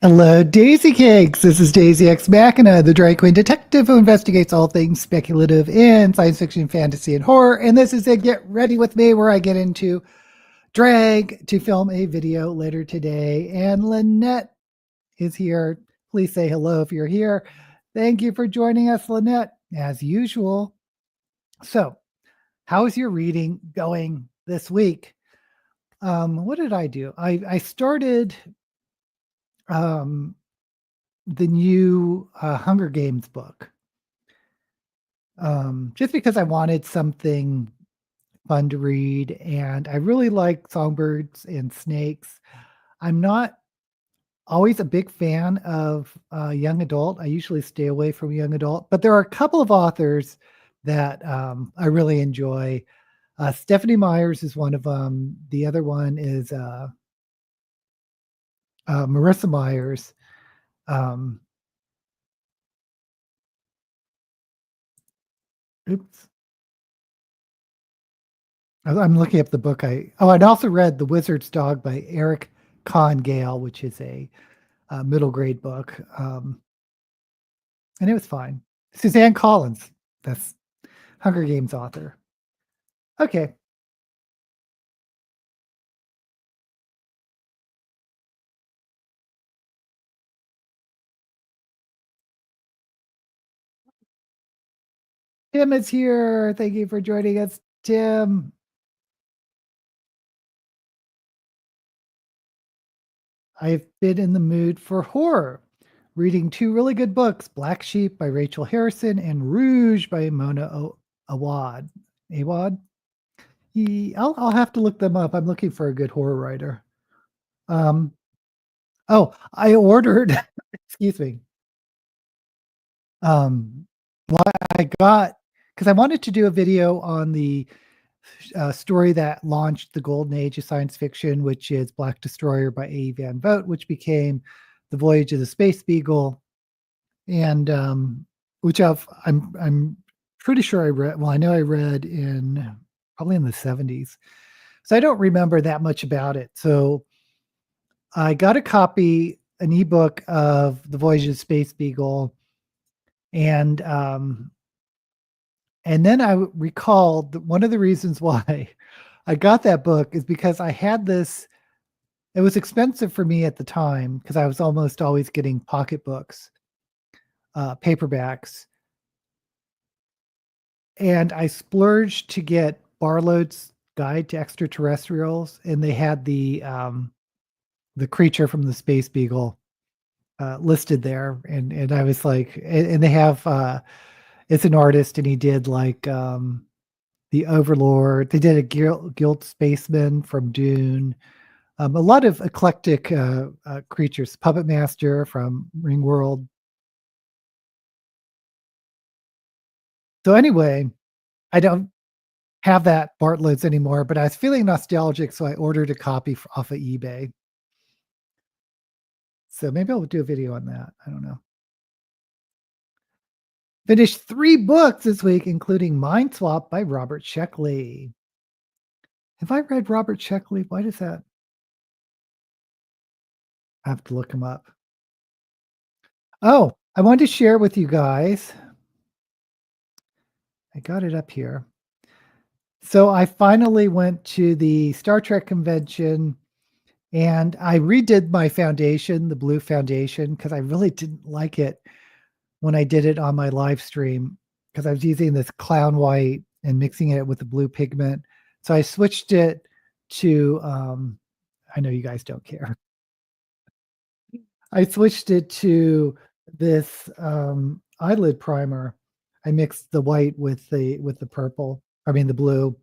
Hello, Daisy Cakes. This is Daisy X Machina, the drag queen detective who investigates all things speculative in science fiction, fantasy, and horror. And this is a Get Ready With Me, where I get into drag to film a video later today. And Lynette is here. Please say hello if you're here. Thank you for joining us, Lynette, as usual. So, how's your reading going this week? What did I do? I started the new Hunger Games book, just because I wanted something fun to read, and I really like songbirds and snakes. I'm not always a big fan of young adult. I usually stay away from young adult, but there are a couple of authors that I really enjoy. Stephanie Myers is one of them. The other one is Marissa Myers. Oops. I'm looking up the book. I'd also read The Wizard's Dog by Eric Con Gale, which is a middle grade book. And it was fine. Suzanne Collins, that's Hunger Games author. Okay. Tim is here. Thank you for joining us, Tim. I've been in the mood for horror, reading two really good books, Black Sheep by Rachel Harrison and Rouge by Mona Awad. Awad? I'll have to look them up. I'm looking for a good horror writer. I ordered, excuse me. What I got, because I wanted to do a video on the story that launched the golden age of science fiction, which is Black Destroyer by A. Van Vogt, which became The Voyage of the Space Beagle, and which I'm pretty sure I read. Well, I know I read in probably in the 70s, so I don't remember that much about it. So I got a copy, an ebook of The Voyage of the Space Beagle, and then I recalled that one of the reasons why I got that book is because I had this. It was expensive for me at the time because I was almost always getting pocketbooks, paperbacks, and I splurged to get Barlode's Guide to Extraterrestrials, and they had the creature from the Space Beagle listed there, and I was like, and they have it's an artist, and he did like the Overlord. They did a Guild Spaceman from Dune. A lot of eclectic creatures. Puppet Master from Ringworld. So anyway, I don't have that Bartlodes anymore, but I was feeling nostalgic, so I ordered a copy off of eBay. So maybe I'll do a video on that. I don't know. Finished 3 books this week, including Mind Swap by Robert Sheckley. Have I read Robert Sheckley? Why does that? I have to look him up. Oh, I wanted to share with you guys. I got it up here. So I finally went to the Star Trek convention, and I redid my foundation, the blue foundation, because I really didn't like it when I did it on my live stream, because I was using this clown white and mixing it with the blue pigment. So I switched it to, I know you guys don't care. I switched it to this eyelid primer. I mixed the white with the purple, I mean the blue,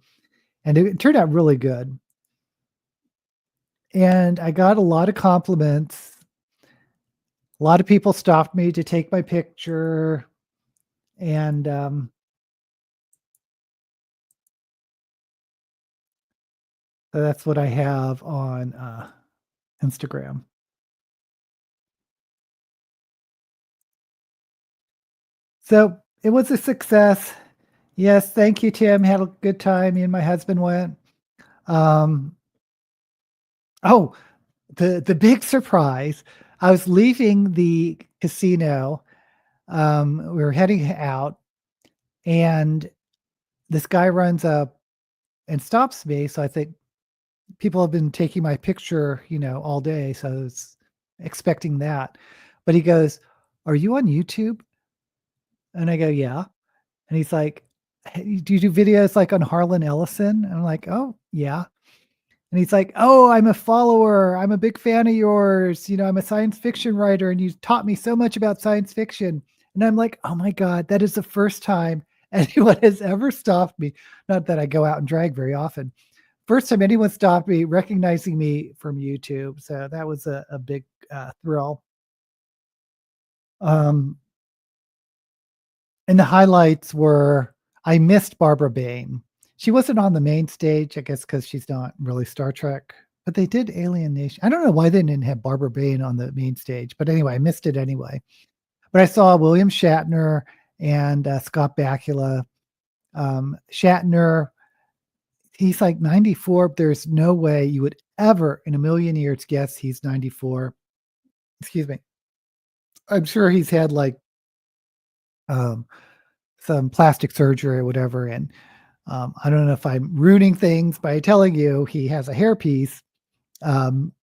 and it turned out really good. And I got a lot of compliments. A lot of people stopped me to take my picture, and so that's what I have on Instagram. So it was a success. Yes, thank you, Tim. Had a good time. Me and my husband went. Oh, the big surprise. I was leaving the casino, we were heading out, and this guy runs up and stops me, so I think people have been taking my picture, all day, so I was expecting that. But he goes, "Are you on YouTube?" And I go, "Yeah." And he's like, "Hey, do you do videos, like, on Harlan Ellison?" And I'm like, "Oh, yeah." And he's like, "Oh, I'm a follower. I'm a big fan of yours. I'm a science fiction writer, and you taught me so much about science fiction." And I'm like, "Oh my god, that is the first time anyone has ever stopped me." Not that I go out and drag very often. First time anyone stopped me recognizing me from YouTube, so that was a big, thrill. Um, and the highlights were I missed Barbara Bain. She wasn't on the main stage, I guess, because she's not really Star Trek, but they did Alien Nation. I don't know why they didn't have Barbara Bain on the main stage, but anyway, I missed it anyway. But I saw William Shatner and, Scott Bakula. Shatner, he's like 94. There's no way you would ever in a million years guess he's 94. Excuse me. I'm sure he's had like um, some plastic surgery or whatever. And I don't know if I'm ruining things by telling you he has a hairpiece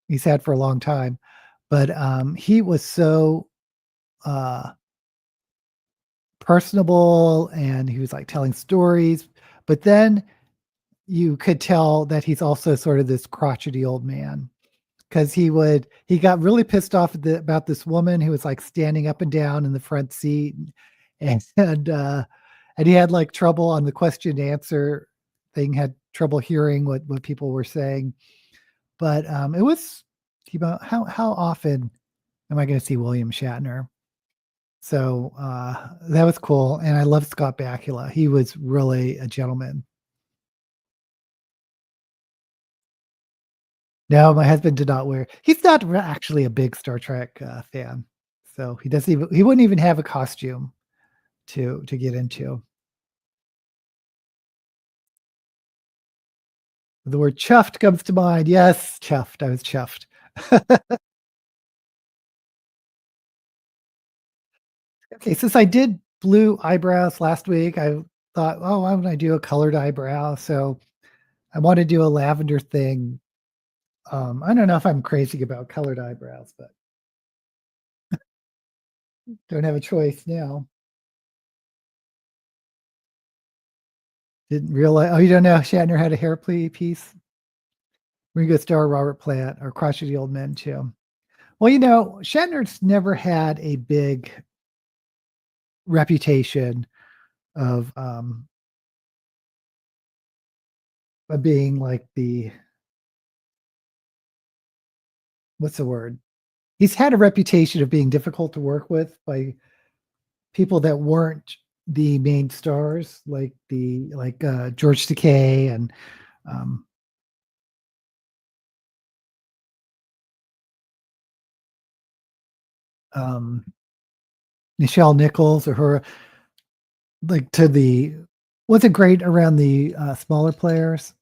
he's had for a long time. But he was so uh, personable and he was like telling stories. But then you could tell that he's also sort of this crotchety old man. Because he got really pissed off about this woman who was like standing up and down in the front seat, and he had like trouble on the question and answer thing, had trouble hearing what people were saying. But it was about how often am I going to see William Shatner? So that was cool, and I love Scott Bakula. He was really a gentleman. No, my husband did not wear. He's not actually a big Star Trek fan, so he wouldn't even have a costume to get into. The word chuffed comes to mind. Yes, chuffed. I was chuffed. Okay, since I did blue eyebrows last week, I thought, oh, why don't I do a colored eyebrow? So I want to do a lavender thing. I don't know if I'm crazy about colored eyebrows, but don't have a choice now. Didn't realize. Oh, you don't know Shatner had a piece? Ringo Starr, Robert Plant, or Crotchety Old Men too. Well, Shatner's never had a big reputation of being like the what's the word? He's had a reputation of being difficult to work with by people that weren't the main stars, like George Takei and um, um, Nichelle Nichols or her like to the wasn't great around the smaller players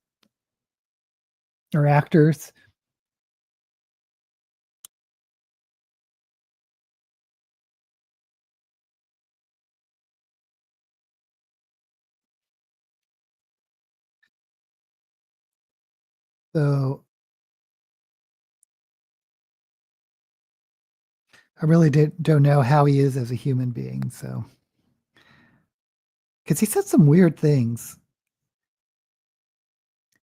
or actors. So I really don't know how he is as a human being. So because he said some weird things.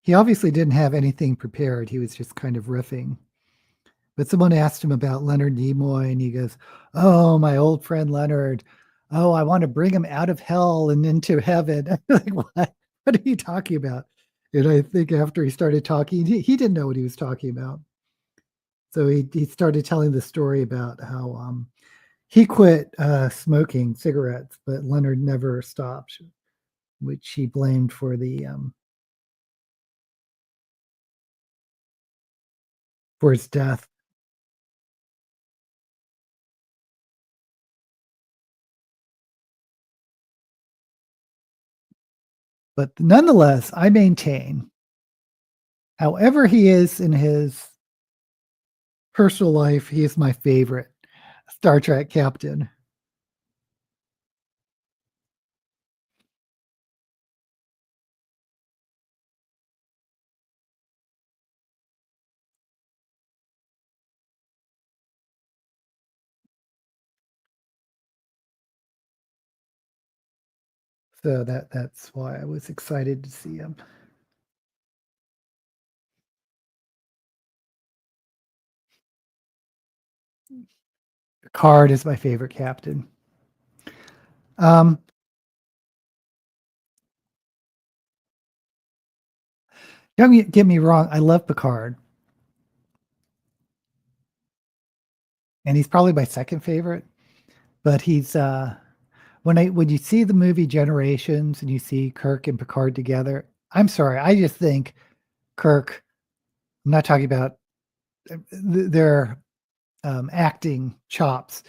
He obviously didn't have anything prepared. He was just kind of riffing. But someone asked him about Leonard Nimoy, and he goes, "Oh, my old friend Leonard. Oh, I want to bring him out of hell and into heaven." I'm like, what? What are you talking about? And I think after he started talking, he didn't know what he was talking about. So he started telling the story about how he quit smoking cigarettes, but Leonard never stopped, which he blamed for his death. But nonetheless, I maintain, however he is in his personal life, he is my favorite Star Trek captain. So that's why I was excited to see him. Picard is my favorite captain. Um, don't get me wrong, I love Picard, and he's probably my second favorite. But he's when you see the movie Generations and you see Kirk and Picard together, I'm sorry, I just think Kirk. I'm not talking about their acting chops.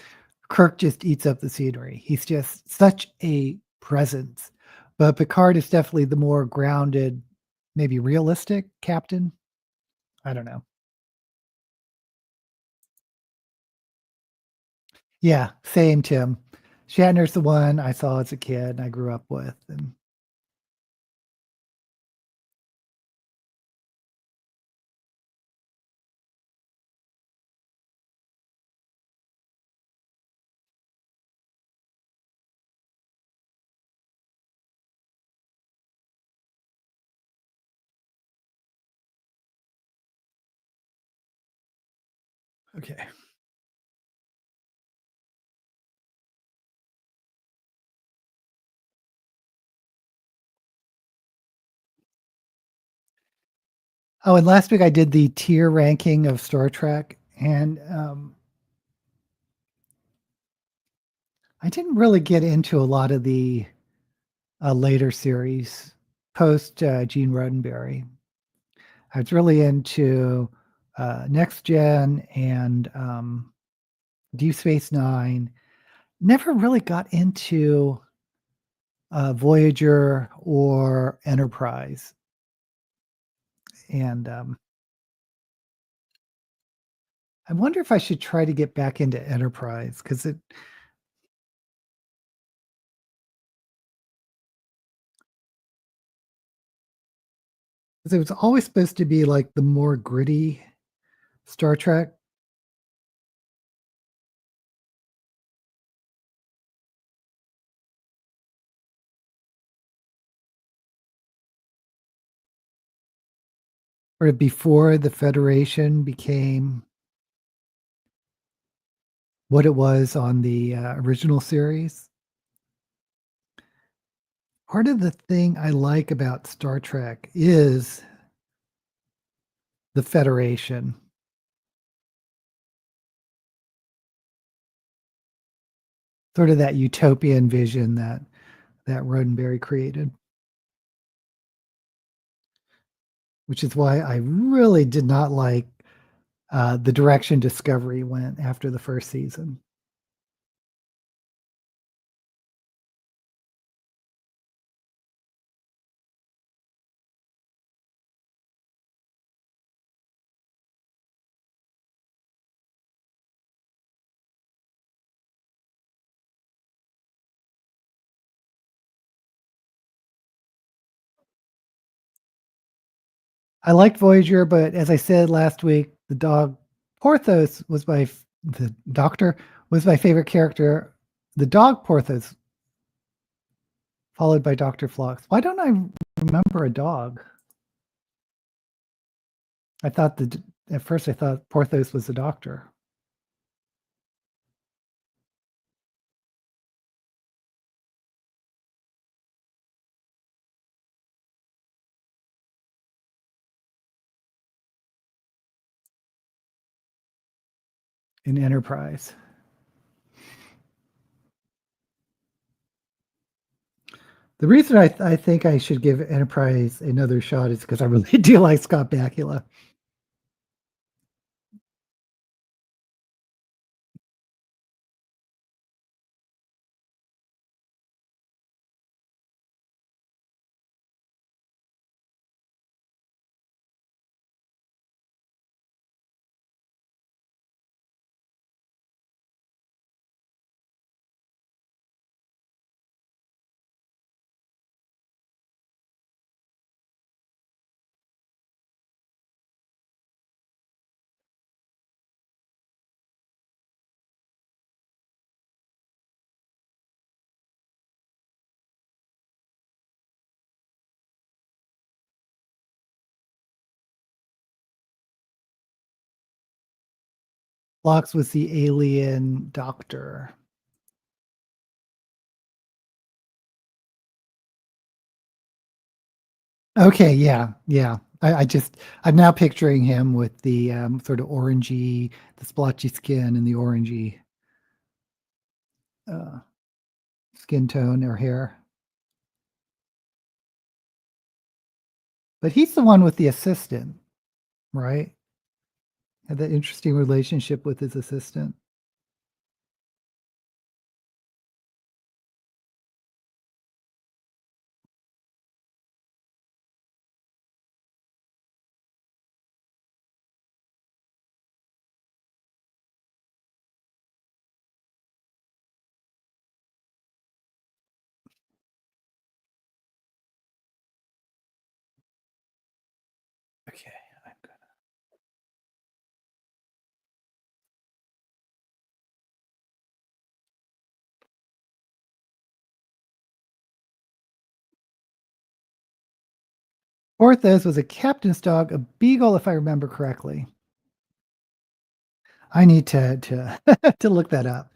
Kirk just eats up the scenery. He's just such a presence. But Picard is definitely the more grounded, maybe realistic captain. I don't know. Yeah, same, Tim. Shatner's the one I saw as a kid and I grew up with. And okay. Oh, and last week I did the tier ranking of Star Trek, and I didn't really get into a lot of the later series post Gene Roddenberry. I was really into Next Gen and Deep Space Nine. Never really got into Voyager or Enterprise. And I wonder if I should try to get back into Enterprise because it was always supposed to be like the more gritty Star Trek. Or before the Federation became what it was on the original series. Part of the thing I like about Star Trek is the Federation, sort of that utopian vision that Roddenberry created, which is why I really did not like the direction Discovery went after the first season. I liked Voyager, but as I said last week, the dog Porthos was the doctor was my favorite character. The dog Porthos, followed by Dr. Phlox. Why don't I remember a dog? I thought that at first I thought Porthos was a doctor. In Enterprise. The reason I think I should give Enterprise another shot is because I really do like Scott Bakula. Phlox was the alien doctor. Okay, yeah, yeah. I'm now picturing him with the sort of orangey, the splotchy skin and the orangey uh, skin tone or hair. But he's the one with the assistant, right? Had that interesting relationship with his assistant. Okay, I'm good. Porthos was a captain's dog, a beagle, if I remember correctly. I need to to look that up.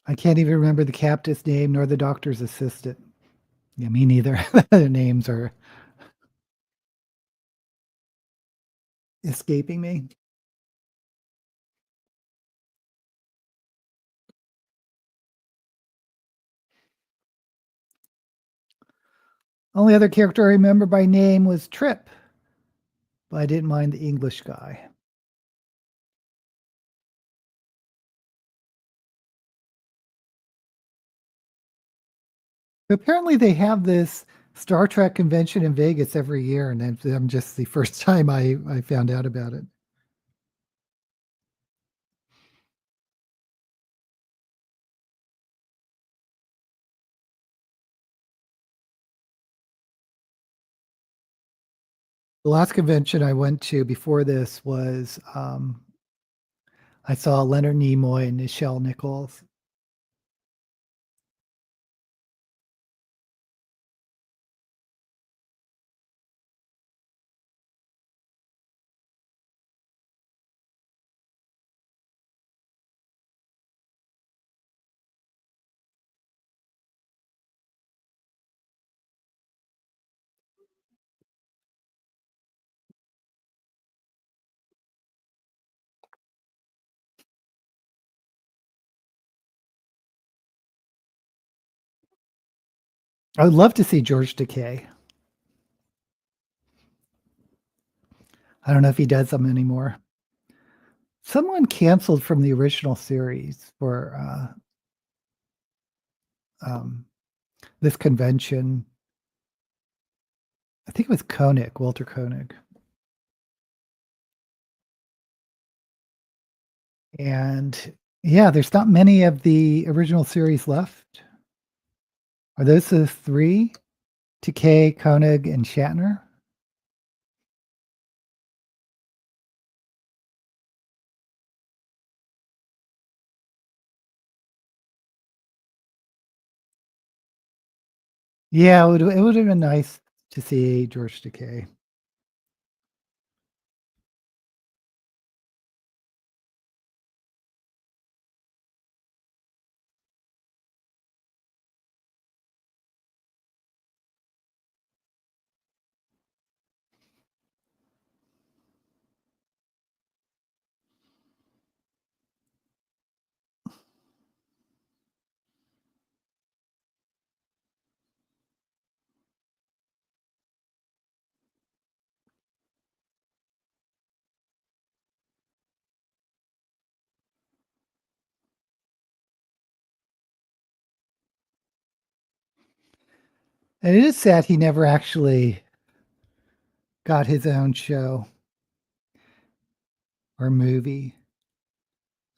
I can't even remember the captain's name nor the doctor's assistant. Yeah, me neither. Their names are escaping me. Only other character I remember by name was Trip, but I didn't mind the English guy. Apparently, they have this Star Trek convention in Vegas every year, and I'm just the first time I found out about it. The last convention I went to before this was I saw Leonard Nimoy and Nichelle Nichols. I would love to see George Takei. I don't know if he does them anymore. Someone canceled from the original series for this convention. I think it was Koenig, Walter Koenig. And yeah, there's not many of the original series left. Are those the three? Takei, Koenig, and Shatner? Yeah, it would have been nice to see George Takei. And it is sad he never actually got his own show or movie.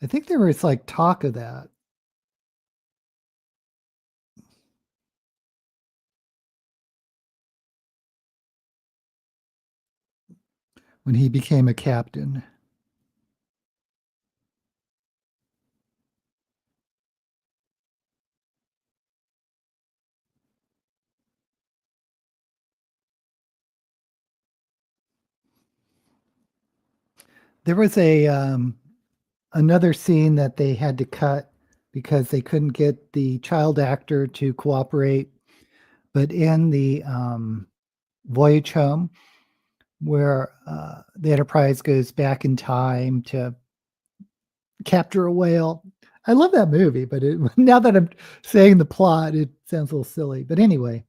I think there was like talk of that when he became a captain. There was a another scene that they had to cut because they couldn't get the child actor to cooperate. But in the voyage home, where the Enterprise goes back in time to capture a whale. I love that movie, but now that I'm saying the plot, it sounds a little silly. But anyway,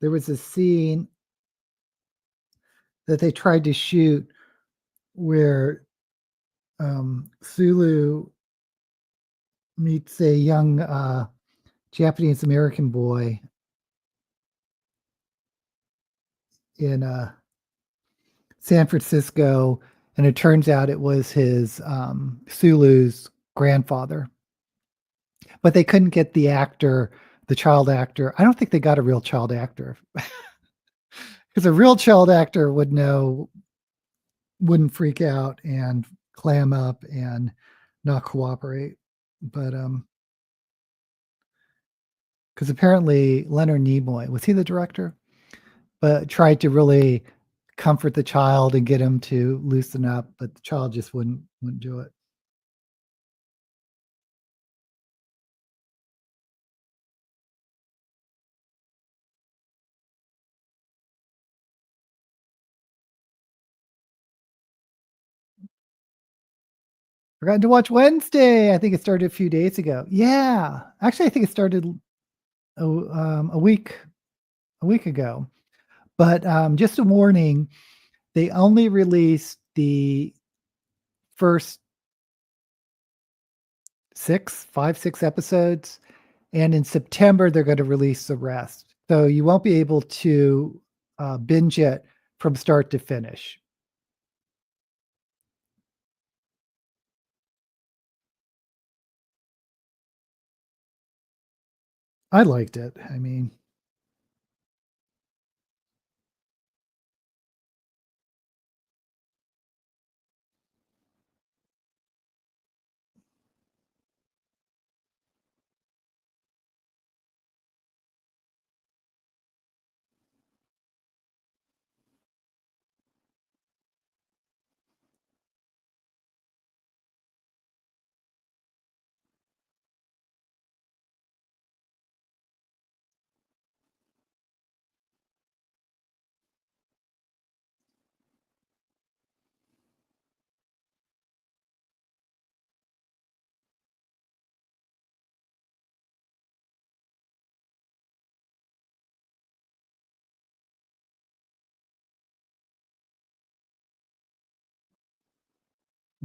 there was a scene that they tried to shoot where Sulu meets a young Japanese American boy in San Francisco, and it turns out it was his Sulu's grandfather. But they couldn't get the actor, the child actor. I don't think they got a real child actor because a real child actor would know, wouldn't freak out and clam up and not cooperate. But because apparently Leonard Nimoy, was he the director? But tried to really comfort the child and get him to loosen up, but the child just wouldn't do it. Forgot to watch Wednesday. I think it started a few days ago. Yeah, actually, I think it started a week ago. But just a warning: they only released the first 6 episodes, and in September they're going to release the rest. So you won't be able to binge it from start to finish. I liked it. I mean,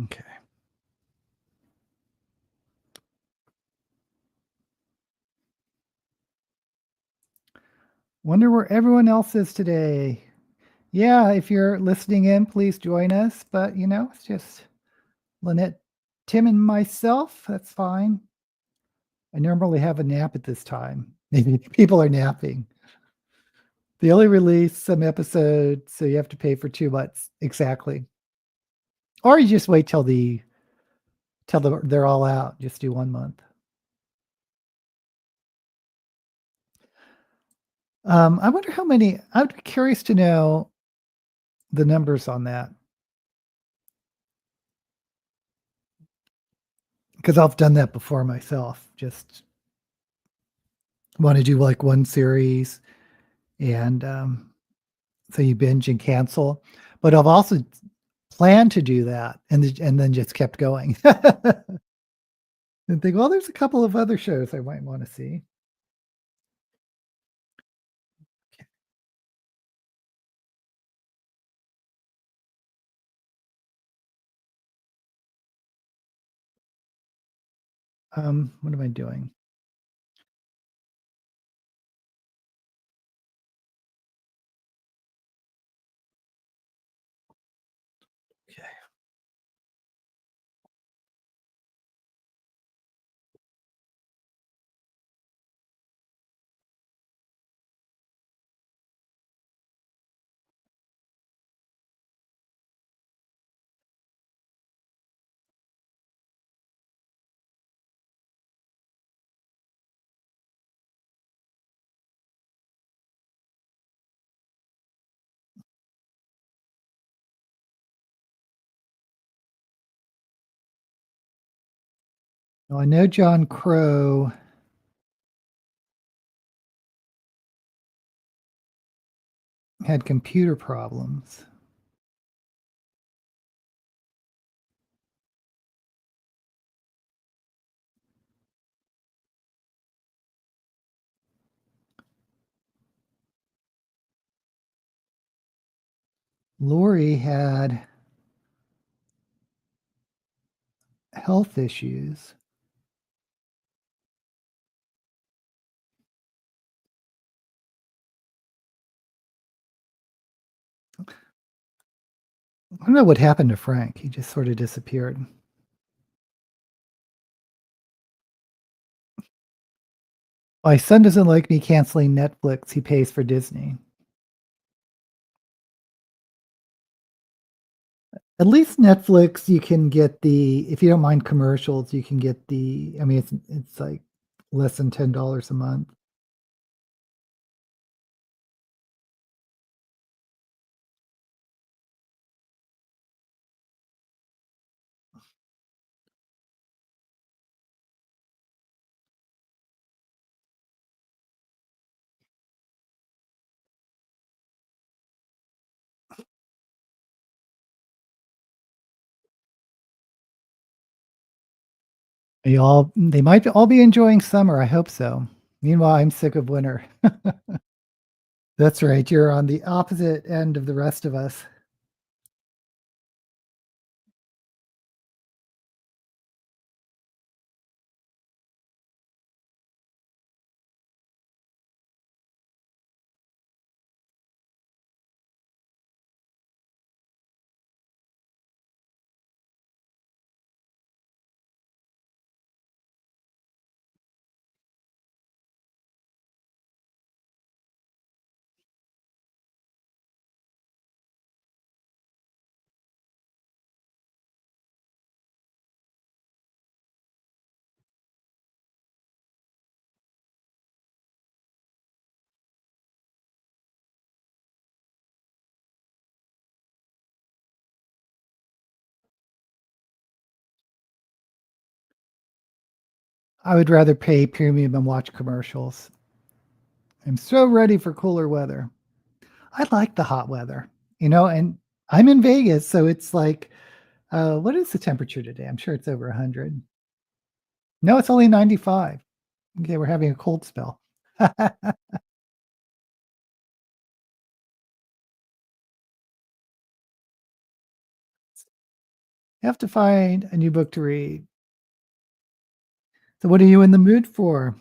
okay. Wonder where everyone else is today. Yeah, if you're listening in, please join us. But it's just Lynette, Tim, and myself. That's fine. I normally have a nap at this time. Maybe people are napping. They only release some episodes, so you have to pay for 2 months exactly. Or you just wait till they're all out. Just do 1 month. I wonder how many. I'd be curious to know the numbers on that because I've done that before myself. Just want to do like one series, and so you binge and cancel. But I've also planned to do that, and then just kept going and think, well, there's a couple of other shows I might want to see. What am I doing? Well, I know John Crow had computer problems. Lori had health issues. I don't know what happened to Frank. He just sort of disappeared. My son doesn't like me canceling Netflix. He pays for Disney. At least Netflix, you can get if you don't mind commercials, you can get I mean, it's like less than $10 a month. They might all be enjoying summer. I hope so. Meanwhile, I'm sick of winter. That's right. You're on the opposite end of the rest of us. I would rather pay premium and watch commercials. I'm so ready for cooler weather. I like the hot weather, and I'm in Vegas, so it's like, what is the temperature today? I'm sure it's over 100. No, it's only 95. Okay, we're having a cold spell. You have to find a new book to read. So, what are you in the mood for?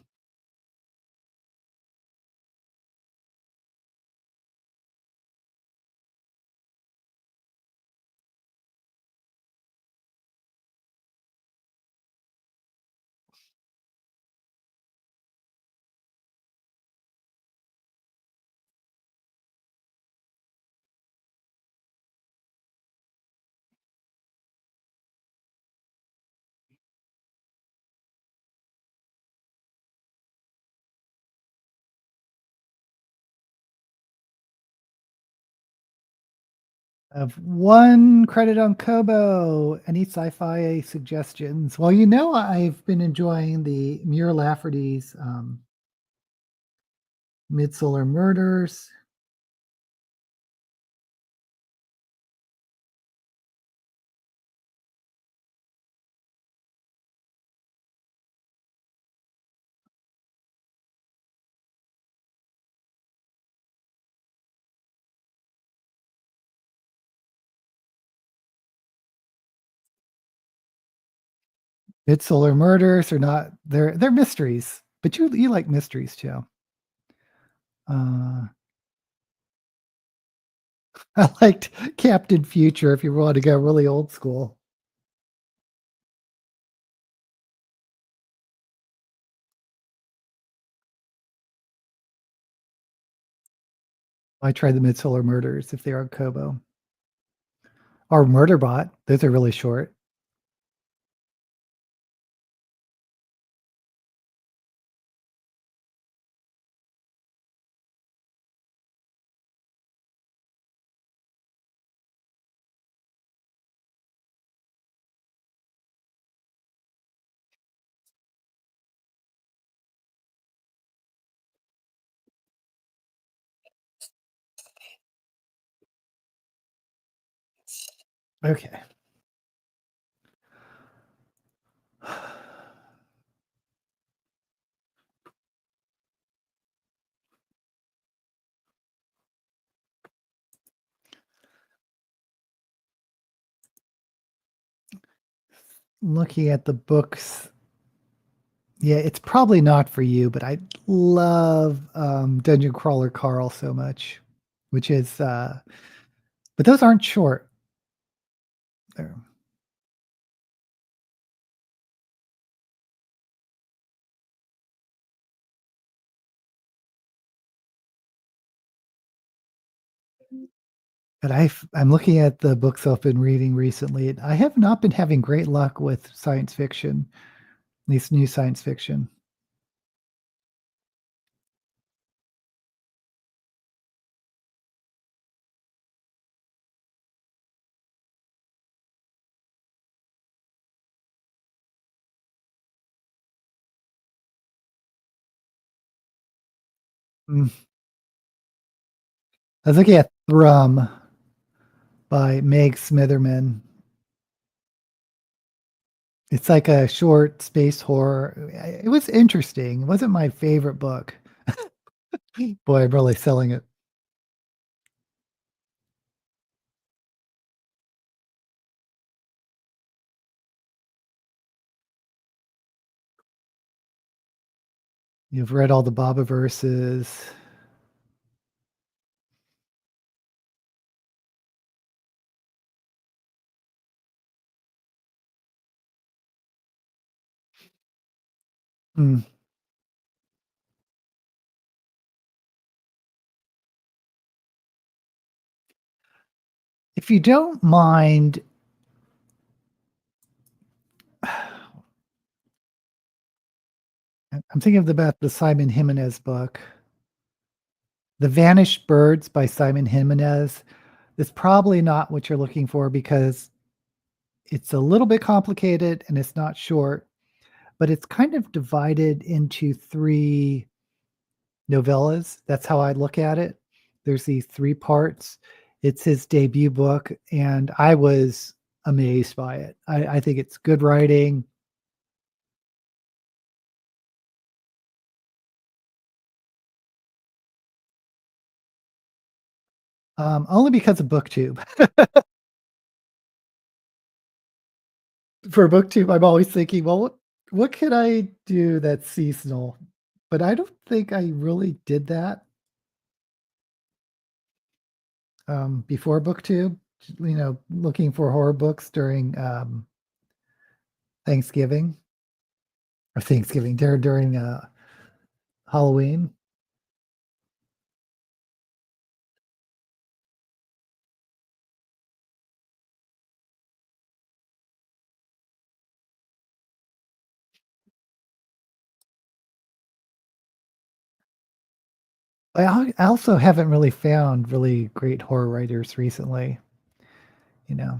I have one credit on Kobo. Any sci-fi suggestions? Well, I've been enjoying the Muir Lafferty's Midsolar Murders. Midsolar Murders are not they're mysteries, but you like mysteries too. Uh, I liked Captain Future if you want to go really old school. I tried the Midsolar Murders if they're on Kobo or Murderbot. Those are really short. Okay. Looking at the books, yeah, it's probably not for you, but I love Dungeon Crawler Carl so much, which is, but those aren't short. They're- But I'm looking at the books I've been reading recently. And I have not been having great luck with science fiction, at least new science fiction. Mm. I was looking at Thrum by Meg Smitherman. It's like a short space horror. It was interesting. It wasn't my favorite book. Boy, I'm really selling it. You've read all the Baba verses. Mm. If you don't mind, I'm thinking about the Simon Jimenez book, The Vanished Birds by Simon Jimenez. It's probably not what you're looking for because it's a little bit complicated and it's not short, but it's kind of divided into three novellas. That's how I look at it. There's these three parts. It's his debut book, and I was amazed by it. I think it's good writing. Only because of booktube. For booktube, I'm always thinking, well, what can I do that's seasonal? But I don't think I really did that before booktube. Looking for horror books during Thanksgiving or Thanksgiving during Halloween. I also haven't really found really great horror writers recently, you know,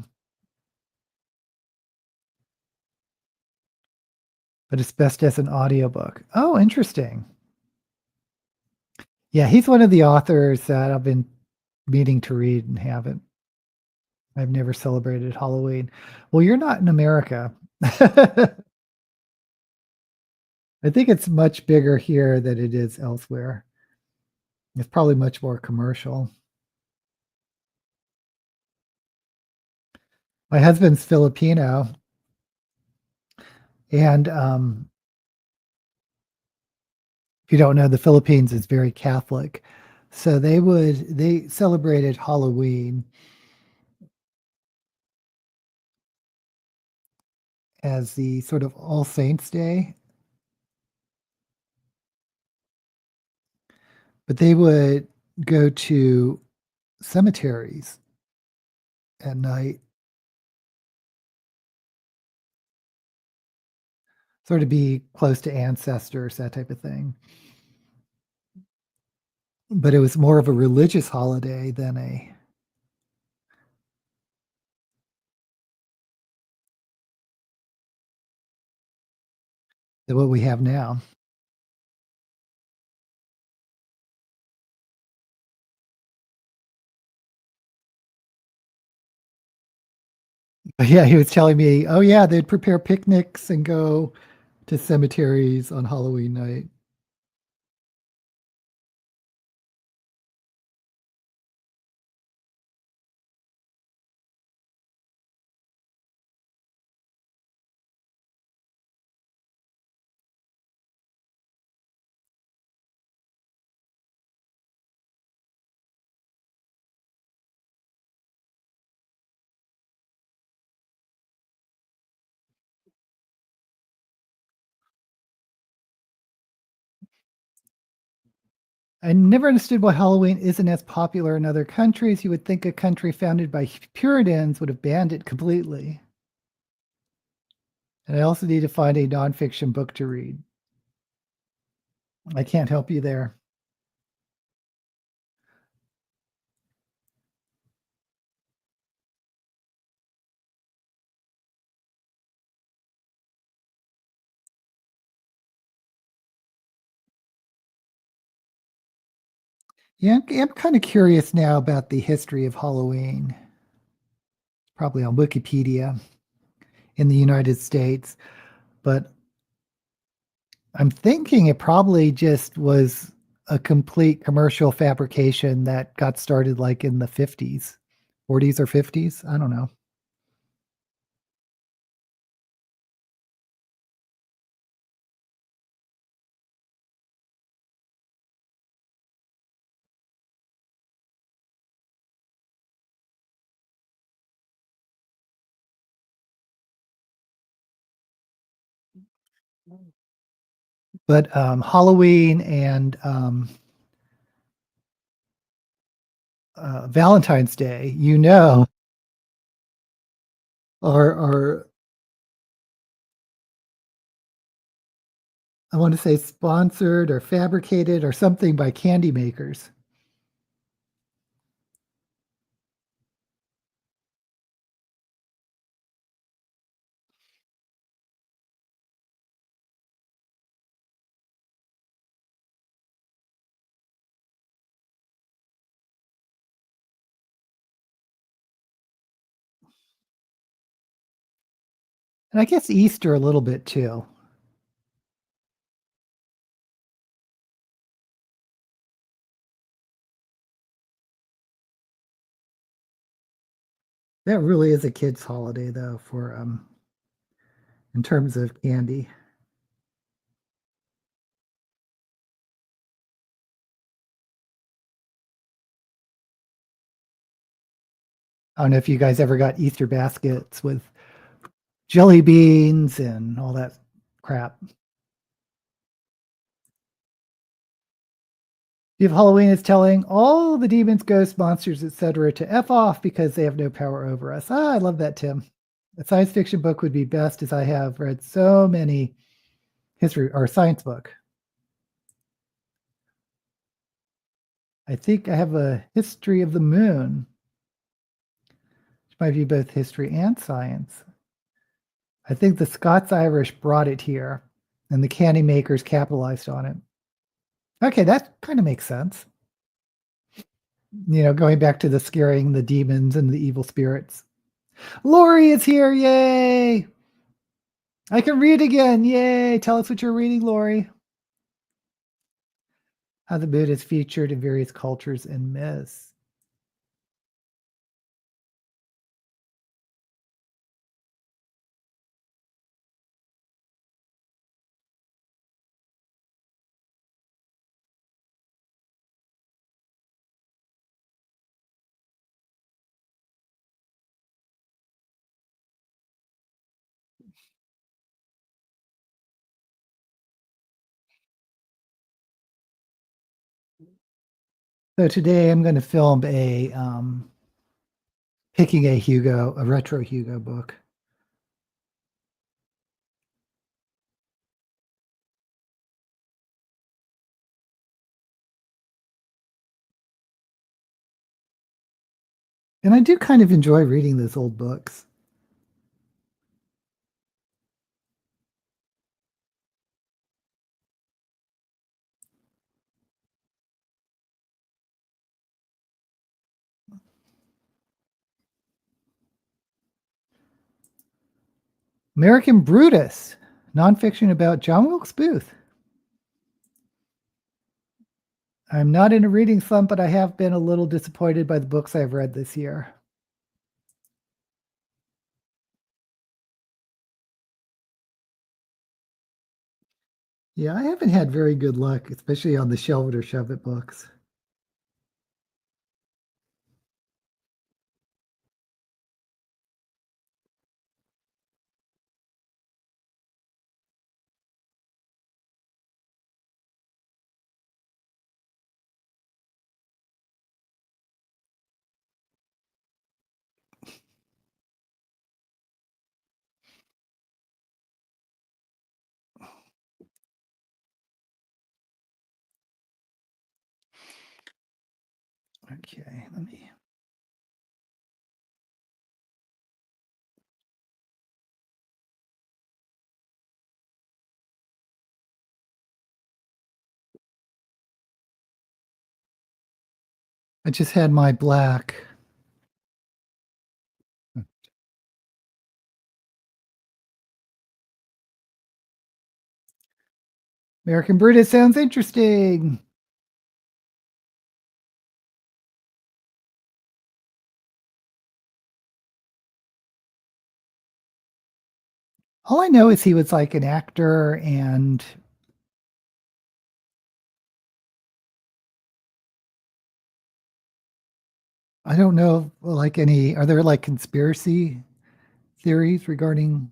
but it's best as an audiobook. Oh, interesting. Yeah, he's one of the authors that I've been meaning to read and haven't. I've never celebrated Halloween. Well, you're not in America. I think it's much bigger here than it is elsewhere. It's probably much more commercial. My husband's Filipino, and if you don't know, the Philippines is very Catholic. So they celebrated Halloween as the sort of All Saints Day, but they would go to cemeteries at night, sort of be close to ancestors, that type of thing. But it was more of a religious holiday than what we have now. But yeah, he was telling me, oh yeah, they'd prepare picnics and go to cemeteries on Halloween night. I never understood why Halloween isn't as popular in other countries. You would think a country founded by Puritans would have banned it completely. And I also need to find a nonfiction book to read. I can't help you there. Yeah, I'm kind of curious now about the history of Halloween. Probably on Wikipedia in the United States, but I'm thinking it probably just was a complete commercial fabrication that got started like in the 50s, 40s or 50s. I don't know. But Halloween and Valentine's Day, are I want to say sponsored or fabricated or something by candy makers. And I guess Easter a little bit too. That really is a kids' holiday though, for in terms of candy. I don't know if you guys ever got Easter baskets with jelly beans and all that crap. If Halloween is telling all the demons, ghosts, monsters, etc., to F off because they have no power over us. Ah, I love that, Tim. A science fiction book would be best, as I have read so many history or science book. I think I have a history of the moon, which might be both history and science. I think the Scots Irish brought it here, and the candy makers capitalized on it. Okay, that kind of makes sense. Going back to the scaring the demons and the evil spirits. Lori is here. Yay. I can read again. Yay. Tell us what you're reading, Lori. How the moon is featured in various cultures and myths. So today I'm going to film picking a retro Hugo book. And I do kind of enjoy reading those old books. American Brutus, nonfiction about John Wilkes Booth. I'm not in a reading slump, but I have been a little disappointed by the books I've read this year. Yeah, I haven't had very good luck, especially on the Shelve It or Shove It books. Okay, let me. I just had my black. American Brutus sounds interesting. All I know is he was like an actor, and I don't know like any, are there like conspiracy theories regarding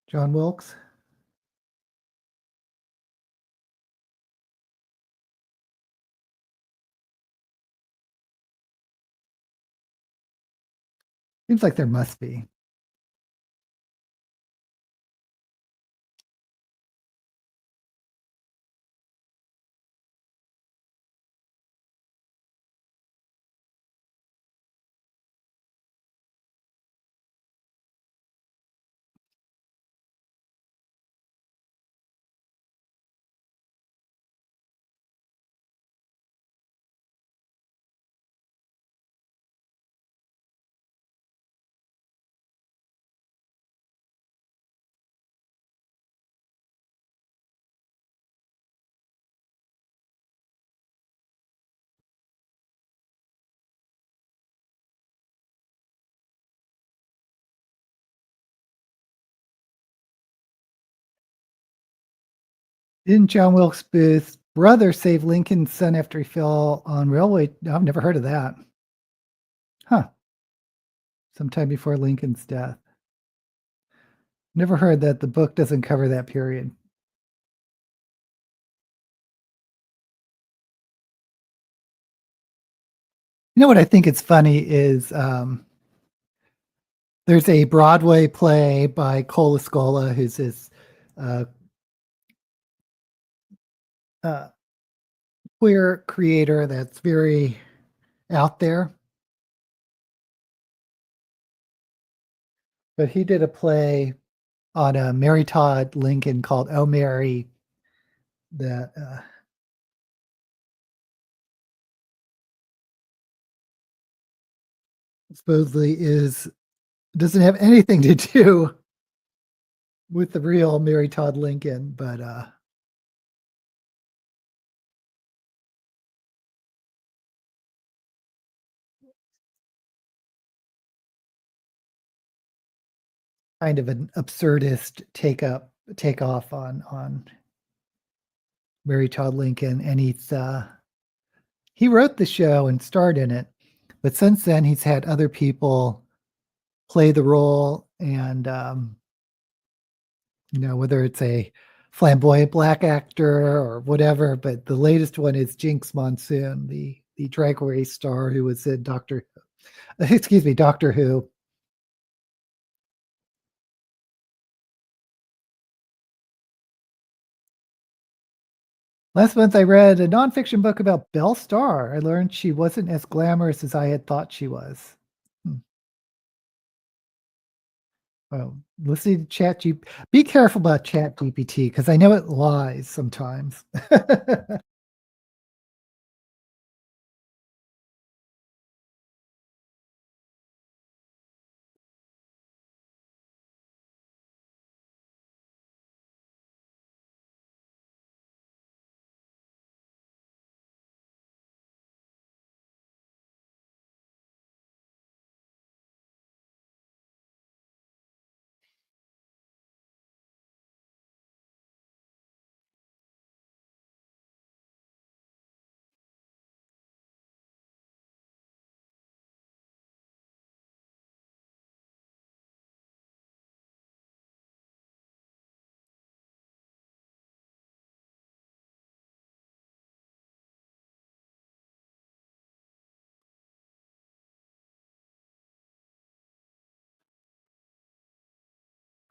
John Wilkes? Seems like there must be. Didn't John Wilkes Booth's brother save Lincoln's son after he fell on railway? No, I've never heard of that. Huh. Sometime before Lincoln's death. Never heard that the book doesn't cover that period. You know what I think is funny is there's a Broadway play by Cole Escola, who's this uh, uh, queer creator that's very out there. But he did a play on a Mary Todd Lincoln called "Oh Mary" that supposedly doesn't have anything to do with the real Mary Todd Lincoln, but kind of an absurdist take off on Mary Todd Lincoln, and he wrote the show and starred in it, but since then he's had other people play the role, and whether it's a flamboyant black actor or whatever. But the latest one is Jinx Monsoon, the drag race star who was in Doctor Who. Last month, I read a nonfiction book about Belle Starr. I learned she wasn't as glamorous as I had thought she was. Well, listening to be careful about ChatGPT because I know it lies sometimes.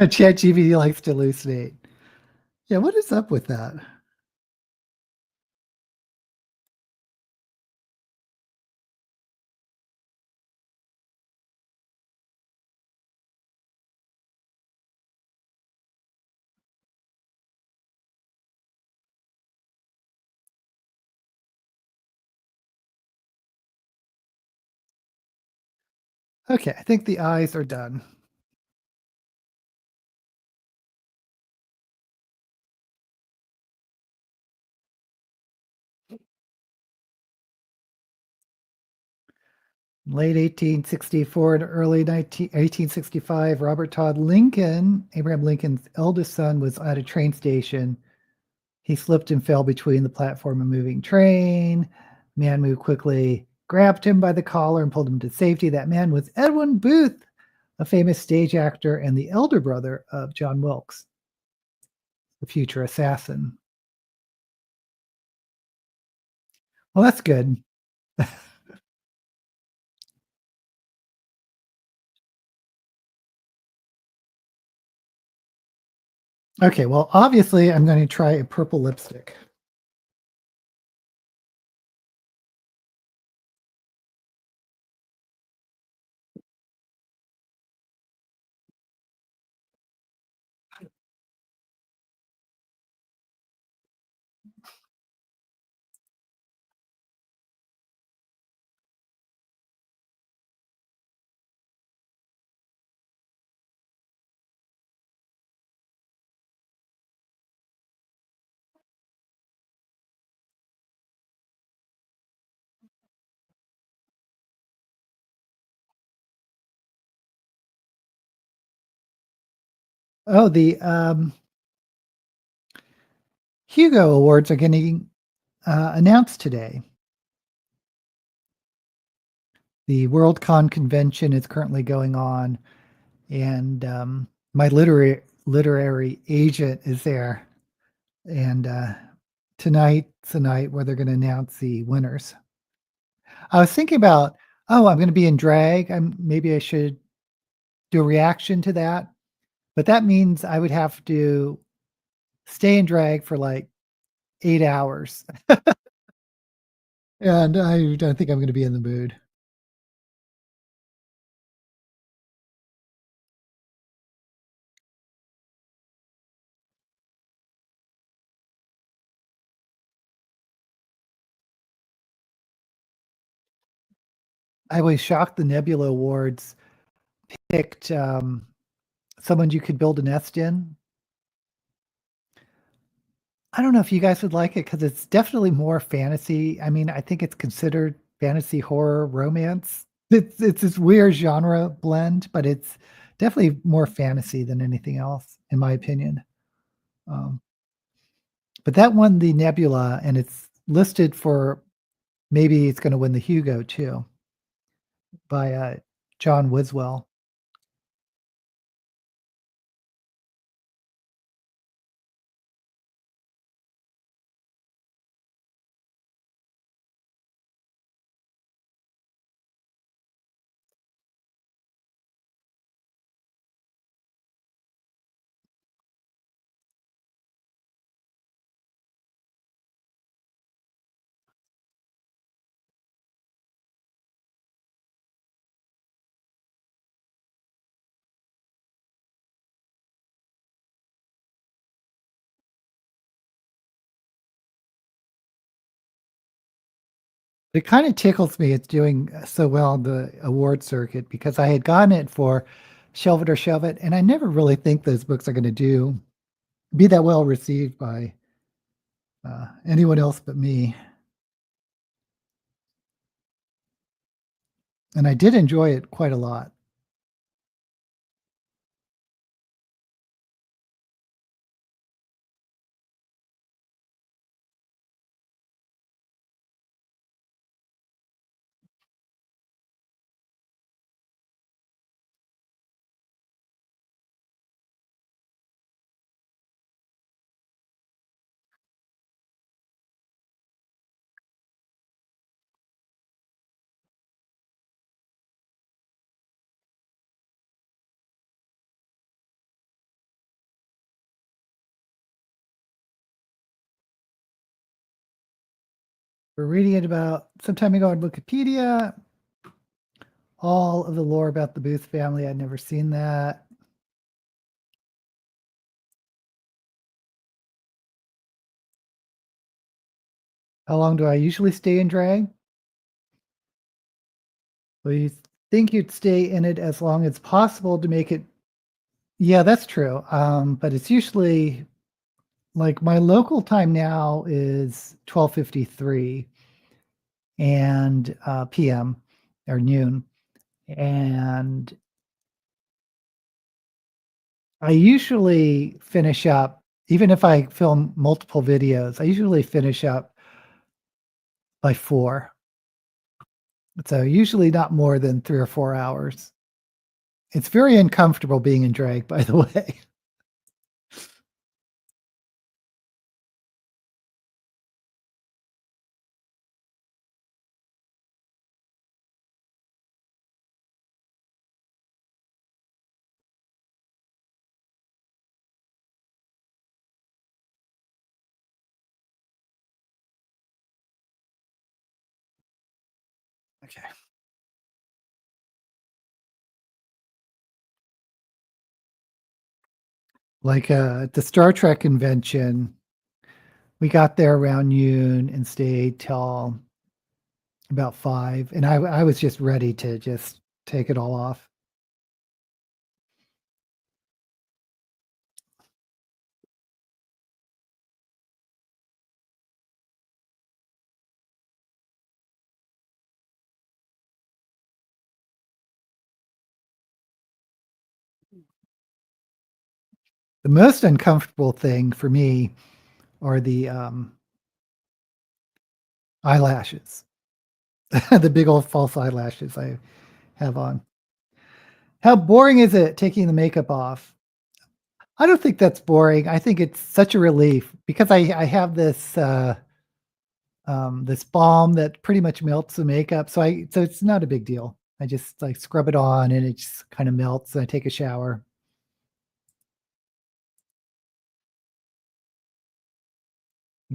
ChatGPT likes to hallucinate. Yeah, what is up with that? Okay, I think the eyes are done. Late 1864 to early 1865, Robert Todd Lincoln, Abraham Lincoln's eldest son, was at a train station. He slipped and fell between the platform and moving train. Man moved quickly, grabbed him by the collar, and pulled him to safety. That man was Edwin Booth, a famous stage actor and the elder brother of John Wilkes, the future assassin. Well, that's good. Okay, well, obviously, I'm going to try a purple lipstick. Oh, the Hugo Awards are getting announced today. The Worldcon convention is currently going on, and my literary agent is there. And tonight's the night where they're going to announce the winners. I was thinking about, oh, I'm going to be in drag. Maybe I should do a reaction to that, but that means I would have to stay in drag for like 8 hours, and I don't think I'm going to be in the mood. I was shocked the Nebula Awards picked someone you could build a nest in. I don't know if you guys would like it because it's definitely more fantasy. I mean, I think it's considered fantasy horror romance. It's this weird genre blend, but it's definitely more fantasy than anything else, in my opinion. Um, but that won the Nebula, and it's listed for maybe it's going to win the Hugo too by John Wiswell. It kind of tickles me it's doing so well on the award circuit because I had gotten it for Shelve It or Shove It, and I never really think those books are going to be that well received by anyone else but me. And I did enjoy it quite a lot. We're reading it about some time ago on Wikipedia. All of the lore about the Booth family. I'd never seen that. How long do I usually stay in drag? Well, you think you'd stay in it as long as possible to make it. Yeah, that's true. But it's usually like my local time now is 12:53 and p.m. or noon, and I usually finish up even if I film multiple videos. I usually finish up by 4. So usually not more than 3 or 4 hours. It's very uncomfortable being in drag, by the way. Okay. Like, at the Star Trek convention, we got there around noon and stayed till about 5, and I was just ready to just take it all off. The most uncomfortable thing for me are the, eyelashes, the big old false eyelashes I have on. How boring is it taking the makeup off? I don't think that's boring. I think it's such a relief because I have this balm that pretty much melts the makeup. So it's not a big deal. I just like scrub it on and it just kind of melts. And I take a shower.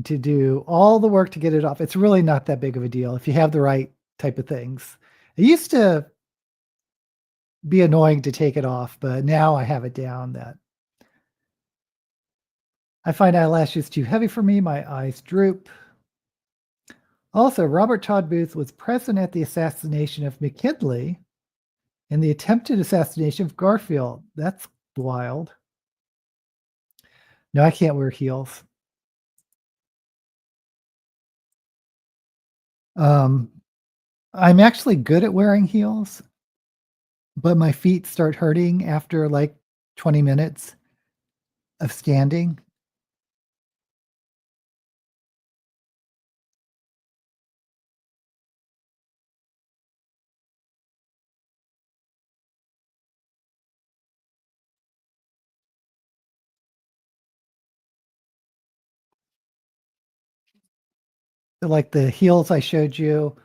To do all the work to get it off. It's really not that big of a deal if you have the right type of things. It used to be annoying to take it off, but now I have it down that I find eyelashes too heavy for me. My eyes droop. Also, Robert Todd Booth was present at the assassination of McKinley and the attempted assassination of Garfield. That's wild. No, I can't wear heels. Um, I'm actually good at wearing heels, but my feet start hurting after like 20 minutes of standing. Like the heels I showed you.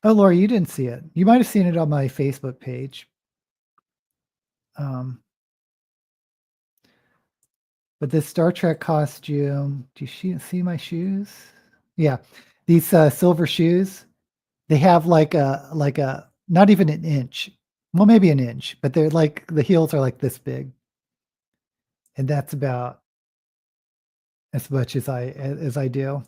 Oh, Laura, you didn't see it. You might have seen it on my Facebook page. Um, but this Star Trek costume, do you see my shoes? Yeah, these silver shoes. They have like a not even an inch, well, maybe an inch, but they're like the heels are like this big, and that's about as much as I do.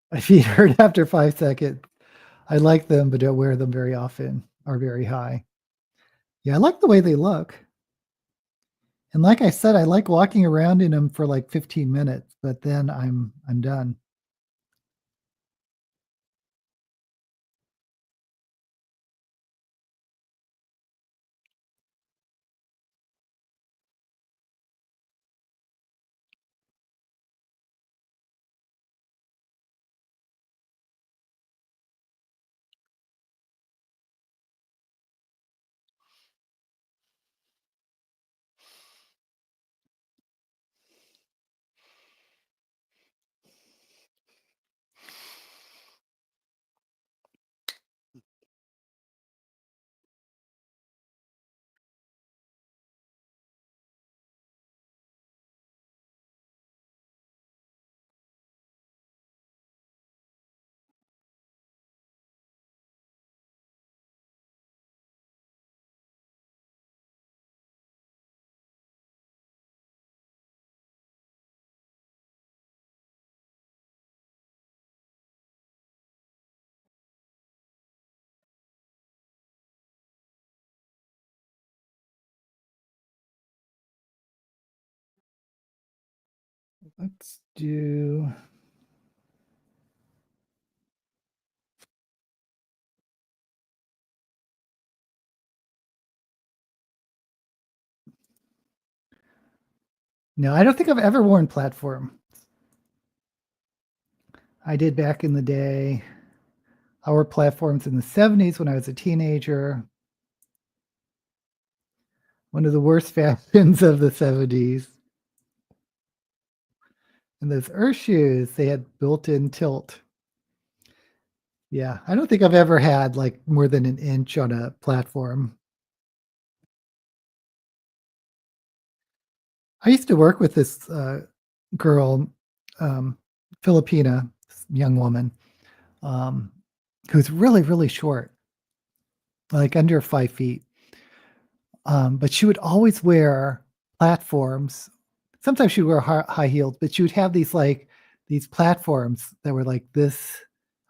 My feet hurt after 5 seconds. I like them, but don't wear them very often or very high. Yeah, I like the way they look. And like I said, I like walking around in them for like 15 minutes, but then I'm done. Let's do. No, I don't think I've ever worn platform. I did back in the day. I wore platforms in the 70s when I was a teenager. One of the worst fashions of the 70s. And those Earth shoes, they had built-in tilt. Yeah, I don't think I've ever had like more than an inch on a platform. I used to work with this girl, um, Filipina young woman, um, who's really, really short, like under 5 feet. But she would always wear platforms. Sometimes she'd wear high heels, but she would have these platforms that were like this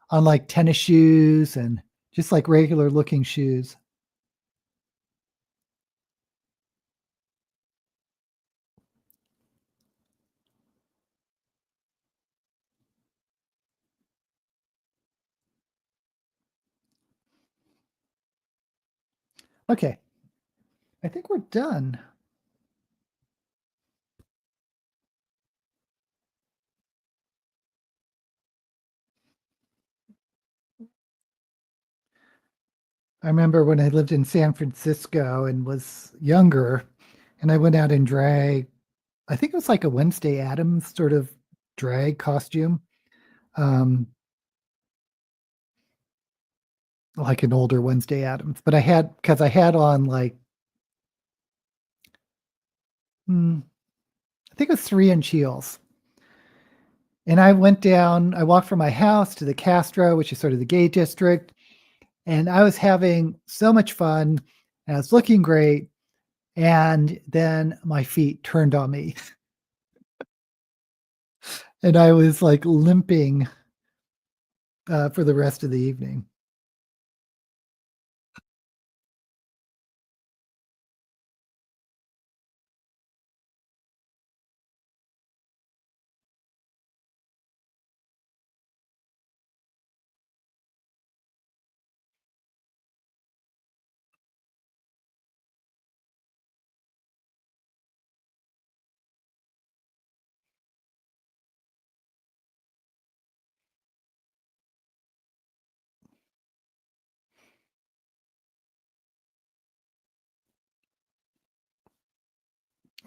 on like tennis shoes and just like regular looking shoes. Okay, I think we're done. I remember when I lived in San Francisco and was younger, and I went out in drag. I think it was like a Wednesday Addams sort of drag costume, um, like an older Wednesday Addams. But because I had on like, I think it was 3-inch heels. And I walked from my house to the Castro, which is sort of the gay district, and I was having so much fun. And I was looking great. And then my feet turned on me, and I was like limping for the rest of the evening.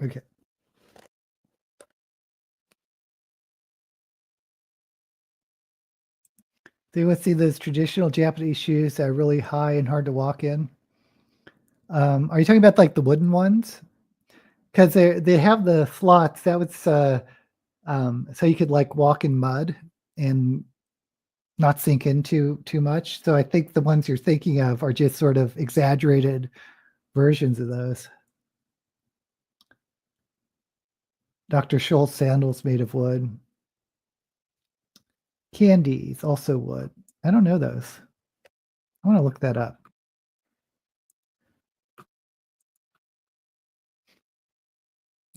Okay. So you want to see those traditional Japanese shoes that are really high and hard to walk in? Are you talking about like the wooden ones? Because they have the slots. That was so you could like walk in mud and not sink into too much. So I think the ones you're thinking of are just sort of exaggerated versions of those. Dr. Scholl's sandals made of wood. Candies also wood. I don't know those. I want to look that up.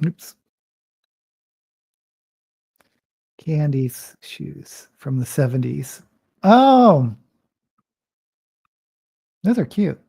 Oops. Candies shoes from the 70s. Oh, those are cute.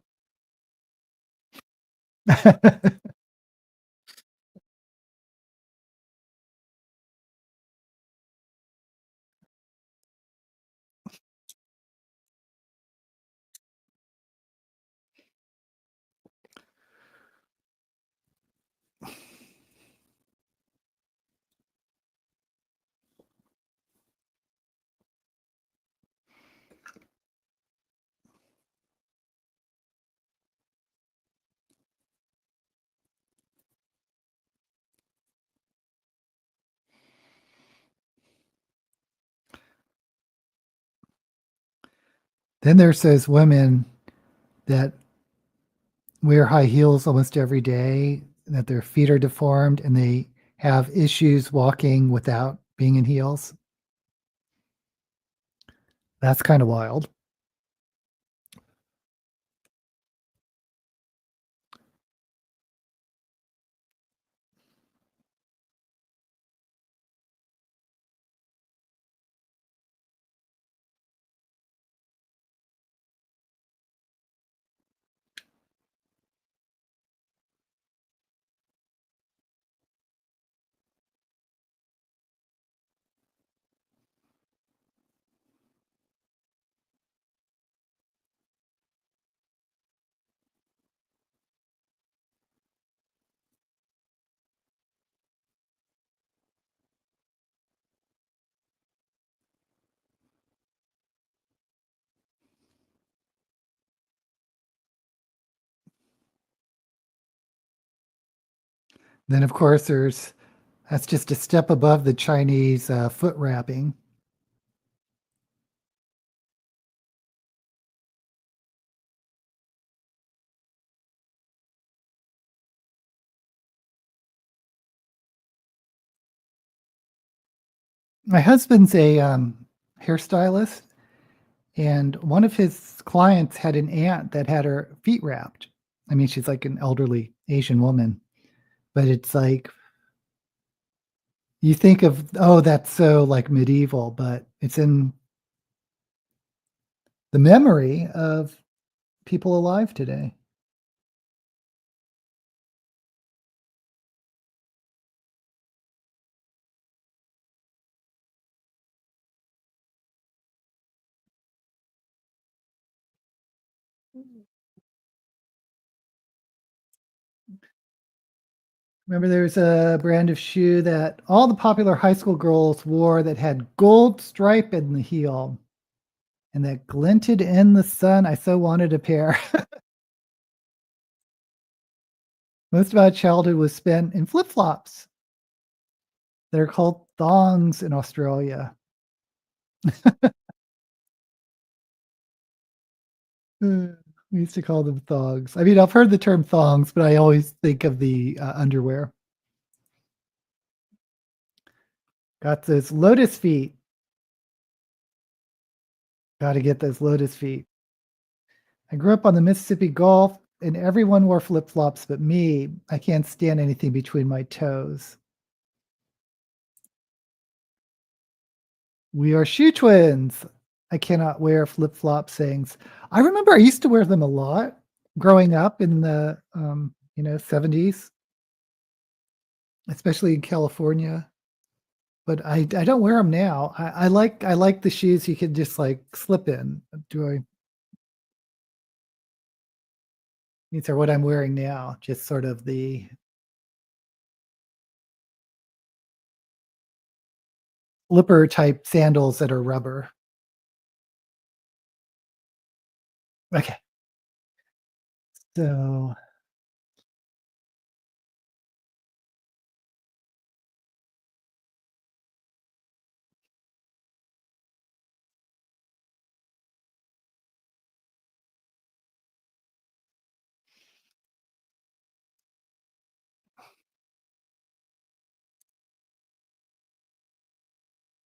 Then there's those women that wear high heels almost every day, that their feet are deformed and they have issues walking without being in heels. That's kind of wild. Then, of course, that's just a step above the Chinese foot wrapping. My husband's a hairstylist, and one of his clients had an aunt that had her feet wrapped. I mean, she's like an elderly Asian woman, but it's like you think of, oh, that's so like medieval, but it's in the memory of people alive today. Remember, there's a brand of shoe that all the popular high school girls wore that had gold stripe in the heel and that glinted in the sun. I so wanted a pair. Most of my childhood was spent in flip flops. They're called thongs in Australia. We used to call them thongs. I mean, I've heard the term thongs, but I always think of the underwear. Got those lotus feet. Got to get those lotus feet. I grew up on the Mississippi Gulf, and everyone wore flip flops but me. I can't stand anything between my toes. We are shoe twins. I cannot wear flip flop things. I remember I used to wear them a lot growing up in the 70s, especially in California. But I don't wear them now. I like the shoes you can just like slip in. Do I? These are what I'm wearing now. Just sort of the slipper type sandals that are rubber. Okay, so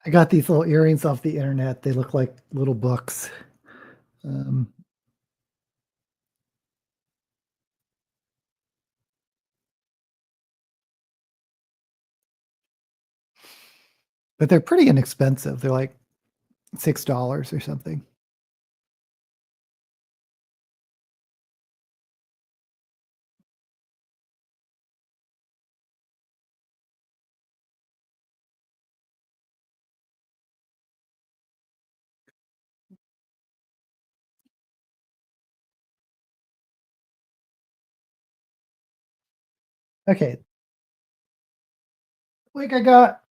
I got these little earrings off the internet. They look like little books. Um, but they're pretty inexpensive. They're like $6 or something. Okay, like I got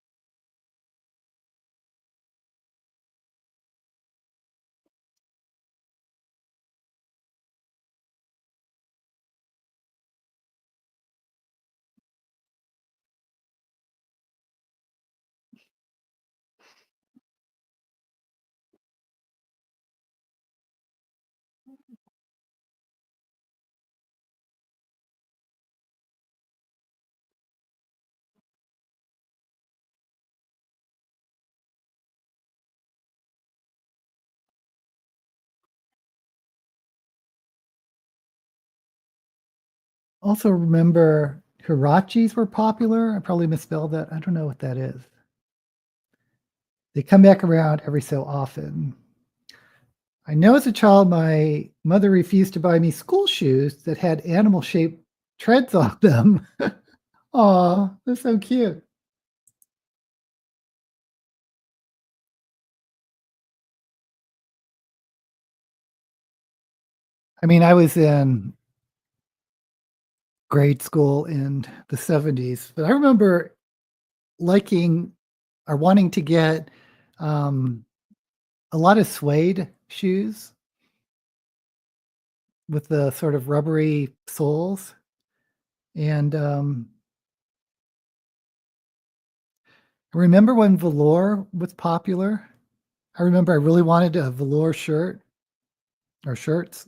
also remember Hirachis were popular. I probably misspelled that. I don't know what that is. They come back around every so often. I know as a child, my mother refused to buy me school shoes that had animal shaped treads on them. Aw, they're so cute. I mean, I was in grade school in the 70s, but I remember liking or wanting to get um, a lot of suede shoes with the sort of rubbery soles. And Remember when velour was popular? I remember I really wanted a velour shirt or shirts.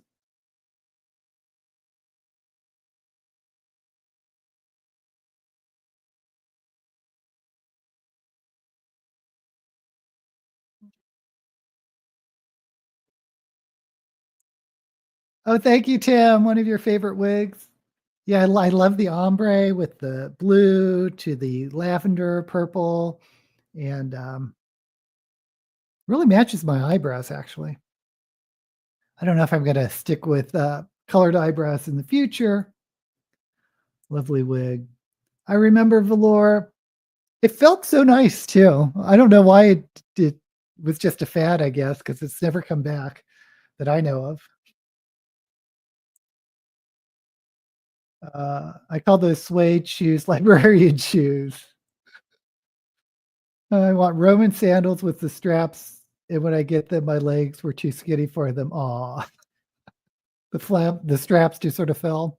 Oh, thank you, Tim. One of your favorite wigs. Yeah, I love the ombre with the blue to the lavender purple, and, really matches my eyebrows, actually. I don't know if I'm gonna stick with, colored eyebrows in the future. Lovely wig. I remember velour. It felt so nice too. I don't know why it was just a fad, I guess, because it's never come back that I know of. I call those suede shoes librarian shoes. I want Roman sandals with the straps, and when I get them, my legs were too skinny for them. Aw, the straps just sort of fell.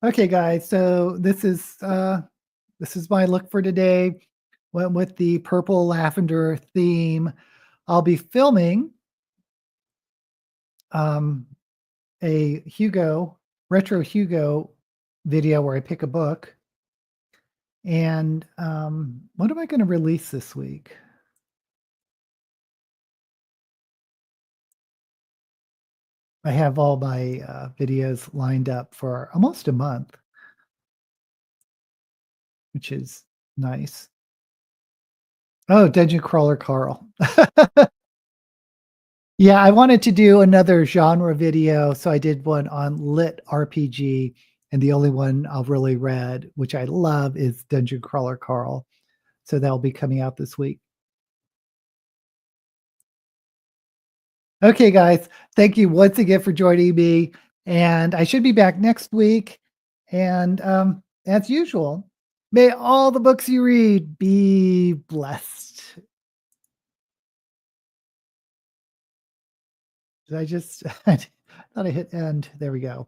Okay, guys, so this is my look for today. Went with the purple lavender theme. I'll be filming um, a Hugo retro Hugo video where I pick a book. And what am I going to release this week? I have all my videos lined up for almost a month, which is nice. Oh, Dungeon Crawler Carl. Yeah, I wanted to do another genre video, so I did one on lit RPG, and the only one I've really read, which I love, is Dungeon Crawler Carl. So that'll be coming out this week. Okay, guys, thank you once again for joining me, and I should be back next week. And as usual, may all the books you read be blessed. Did I just I thought I hit end. There we go.